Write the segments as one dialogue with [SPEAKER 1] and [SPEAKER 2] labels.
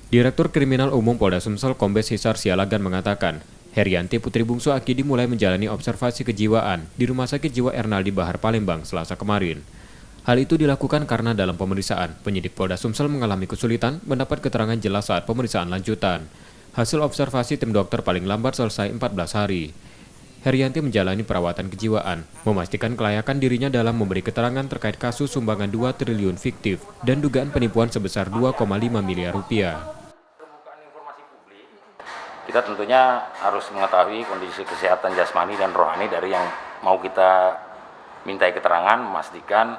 [SPEAKER 1] Direktur Kriminal Umum Polda Sumsel Kombes Hisar Sialagan mengatakan, Herianti Putri Bungsu Aki dimulai menjalani observasi kejiwaan di Rumah Sakit Jiwa Ernaldi Bahar Palembang Selasa kemarin. Hal itu dilakukan karena dalam pemeriksaan, penyidik Polda Sumsel mengalami kesulitan mendapat keterangan jelas saat pemeriksaan lanjutan. Hasil observasi tim dokter paling lambat selesai 14 hari. Herianti menjalani perawatan kejiwaan, memastikan kelayakan dirinya dalam memberi keterangan terkait kasus sumbangan 2 triliun fiktif dan dugaan penipuan sebesar 2,5 miliar rupiah.
[SPEAKER 2] Kita tentunya harus mengetahui kondisi kesehatan jasmani dan rohani dari yang mau kita mintai keterangan, memastikan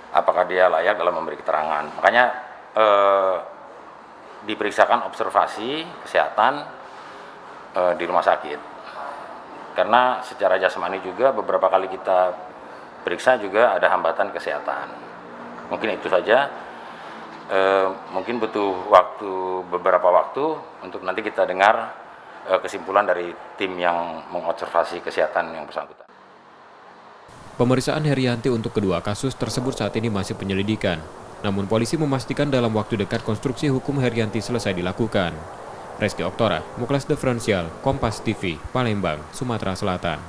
[SPEAKER 2] apakah dia layak dalam memberi keterangan. Makanya diperiksakan observasi kesehatan di rumah sakit. Karena secara jasmani juga beberapa kali kita periksa juga ada hambatan kesehatan. Mungkin itu saja. Mungkin butuh beberapa waktu untuk nanti kita dengar kesimpulan dari tim yang mengobservasi kesehatan yang bersangkutan.
[SPEAKER 1] Pemeriksaan Herianti untuk kedua kasus tersebut saat ini masih penyelidikan. Namun polisi memastikan dalam waktu dekat konstruksi hukum Herianti selesai dilakukan. Reski Oktora, Muklas Diferensial, Kompas TV, Palembang, Sumatera Selatan.